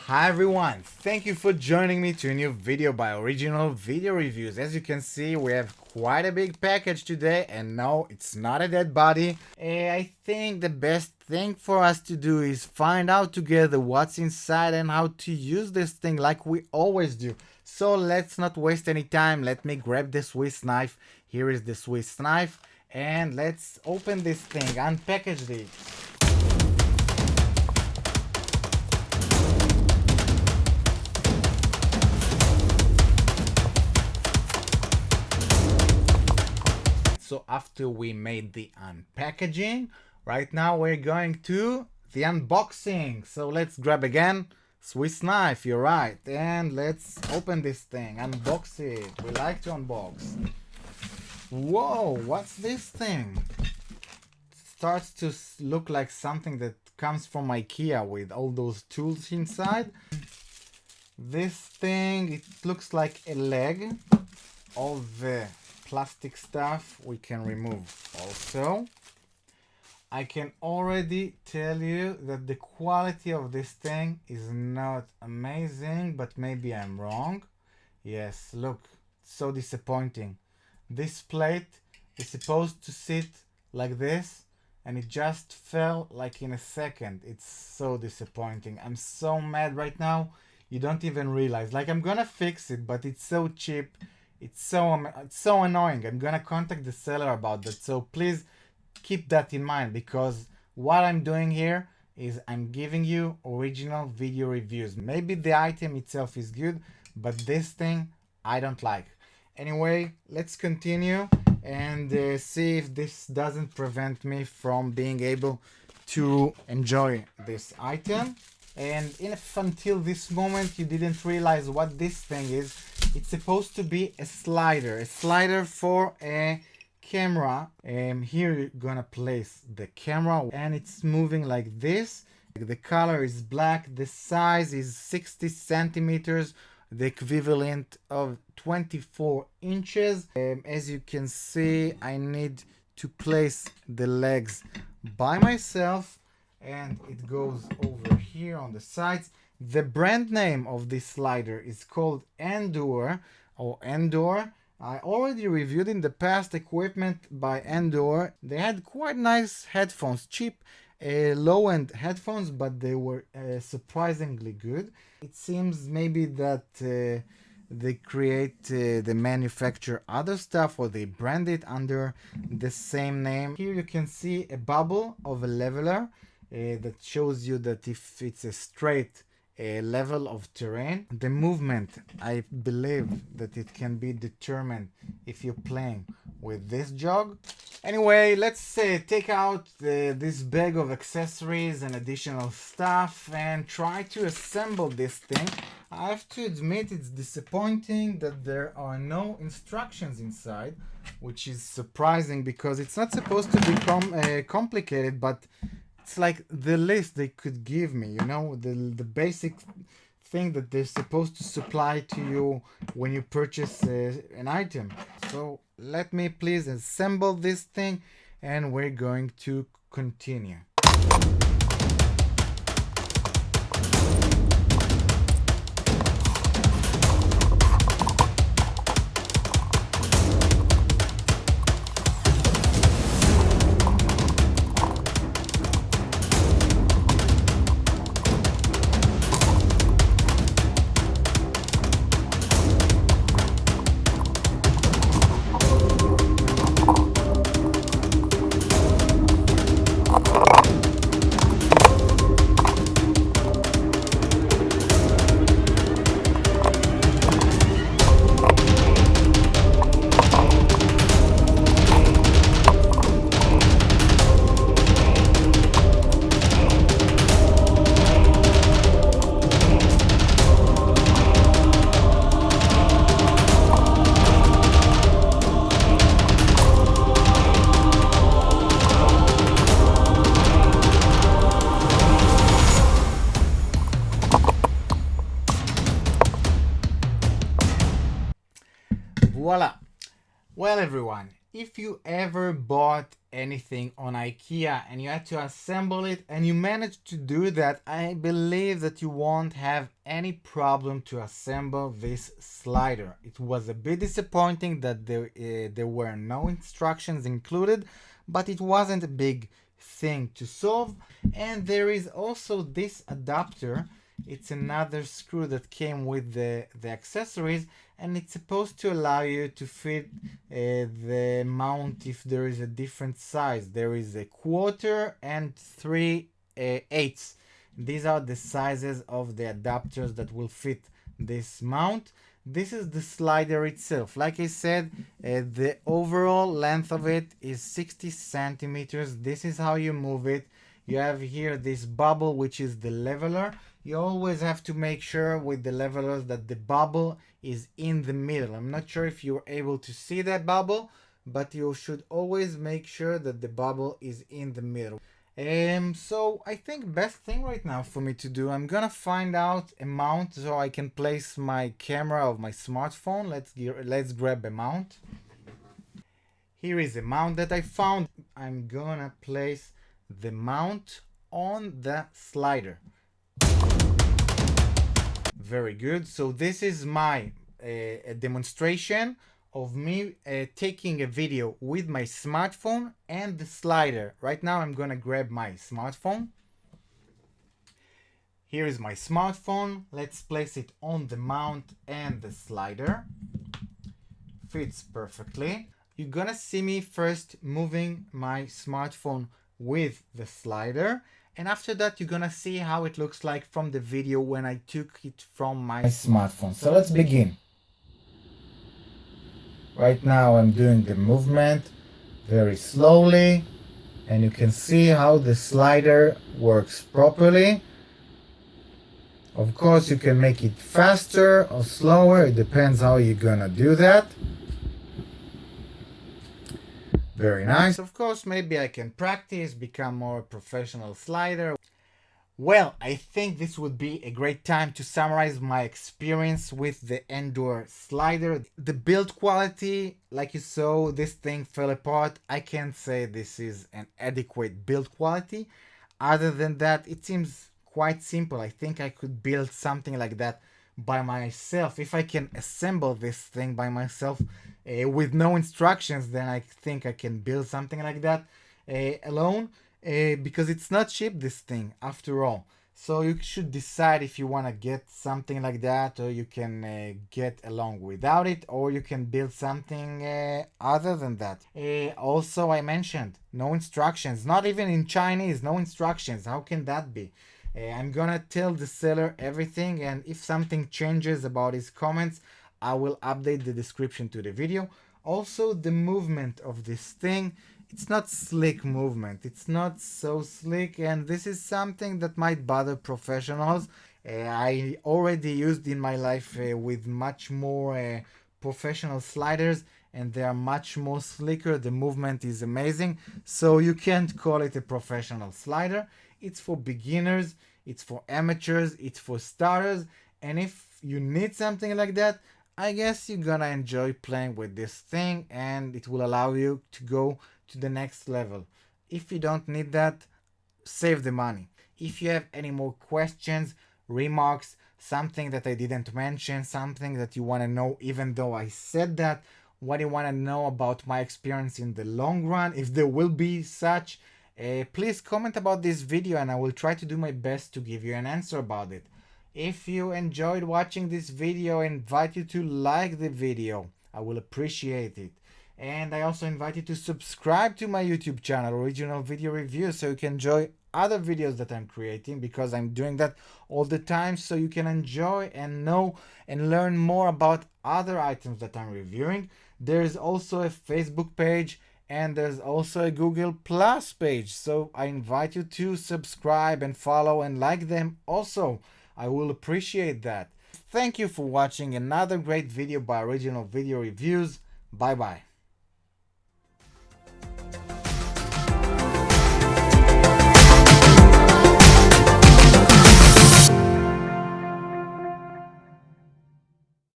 Hi everyone, thank you for joining me to a new video by Original Video Reviews. As you can see, we have quite a big package today, and no, it's not a dead body. I think the best thing for us to do is find out together what's inside and how to use this thing like we always do. So let's not waste any time. Let me grab the Swiss knife. Here is the Swiss knife, and let's open this thing, unpackage it. So after we made the unpackaging, right now we're going to the unboxing. So let's grab again Swiss knife, you're right, and let's open this thing, unbox it. We like to unbox. Whoa, what's this thing? It starts to look like something that comes from IKEA with all those tools inside. This thing, it looks like a leg. All the plastic stuff we can remove also. I can already tell you that the quality of this thing is not amazing, but maybe I'm wrong. Yes, look, so disappointing. This plate is supposed to sit like this, and it just fell like in a second. It's so disappointing. I'm so mad right now. You don't even realize. Like, I'm gonna fix it, but it's so cheap. It's so annoying. I'm gonna contact the seller about that. So please keep that in mind, because what I'm doing here is I'm giving you original video reviews. Maybe the item itself is good, but this thing I don't like. Anyway, let's continue and see if this doesn't prevent me from being able to enjoy this item. And if until this moment you didn't realize what this thing is, it's supposed to be a slider for a camera. Here you're gonna place the camera, and it's moving like this. The color is black, the size is 60 centimeters, the equivalent of 24 inches. As you can see, I need to place the legs by myself, and it goes over here on the sides. The brand name of this slider is called Andoer or Andoer. I already reviewed in the past equipment by Andoer. They had quite nice headphones, cheap low-end headphones, but they were surprisingly good. It seems maybe that they manufacture other stuff, or they brand it under the same name. Here you can see a bubble of a leveler that shows you that if it's a straight level of terrain, the movement, I believe that it can be determined if you're playing with this jog. Anyway, let's take out this bag of accessories and additional stuff and try to assemble this thing. I have to admit it's disappointing that there are no instructions inside, which is surprising because it's not supposed to become complicated, but it's like the list they could give me, you know, the basic thing that they're supposed to supply to you when you purchase an item. So let me please assemble this thing, and we're going to continue. Voila! Well everyone, If you ever bought anything on IKEA and you had to assemble it and you managed to do that, I believe that you won't have any problem to assemble this slider. It was a bit disappointing that there were no instructions included, but it wasn't a big thing to solve. And there is also this adapter. It's another screw that came with the accessories, and it's supposed to allow you to fit the mount if there is a different size. There is a 1/4 and 3/8. These are the sizes of the adapters that will fit this mount. This is the slider itself. Like I said, the overall length of it is 60 centimeters. This is how you move it. You have here this bubble, which is the leveler. You always have to make sure with the levelers that the bubble is in the middle. I'm not sure if you're able to see that bubble, but you should always make sure that the bubble is in the middle. So I think best thing right now for me to do, I'm gonna find out a mount so I can place my camera of my smartphone. Let's grab a mount. Here is a mount that I found. I'm gonna place the mount on the slider. Very good. So this is my a demonstration of me taking a video with my smartphone and the slider. Right now I'm gonna grab my smartphone. Here is my smartphone. Let's place it on the mount and the slider. Fits perfectly. You're gonna see me first moving my smartphone with the slider, and after that you're gonna see how it looks like from the video when I took it from my smartphone. So let's begin. Right now I'm doing the movement very slowly, and you can see how the slider works properly. Of course you can make it faster or slower, it depends how you're gonna do that. Very nice. Of course, maybe I can practice, become more professional slider. Well, I think this would be a great time to summarize my experience with the Andoer slider. The build quality, like you saw, this thing fell apart. I can't say this is an adequate build quality. Other than that, it seems quite simple. I think I could build something like that by myself. If I can assemble this thing by myself with no instructions, then I think I can build something like that alone, because it's not cheap, this thing, after all. So you should decide if you want to get something like that, or you can get along without it, or you can build something other than that. Also, I mentioned no instructions, not even in Chinese, no instructions. How can that be? I'm gonna tell the seller everything, and if something changes about his comments, I will update the description to the video. Also, the movement of this thing, it's not slick movement. It's not so slick, and this is something that might bother professionals. I already used in my life with much more professional sliders, and they are much more slicker. The movement is amazing, so you can't call it a professional slider. It's for beginners, it's for amateurs, it's for starters, and if you need something like that, I guess you're gonna enjoy playing with this thing, and it will allow you to go to the next level. If you don't need that, save the money. If you have any more questions, remarks, something that I didn't mention, something that you want to know even though I said that, what you want to know about my experience in the long run, if there will be such, please comment about this video and I will try to do my best to give you an answer about it. If you enjoyed watching this video, I invite you to like the video. I will appreciate it. And I also invite you to subscribe to my YouTube channel, Original Video Reviews, so you can enjoy other videos that I'm creating, because I'm doing that all the time, so you can enjoy and know and learn more about other items that I'm reviewing. There's also a Facebook page, and there's also a Google Plus page, so I invite you to subscribe and follow and like them also. I will appreciate that. Thank you for watching another great video by Original Video Reviews. Bye bye.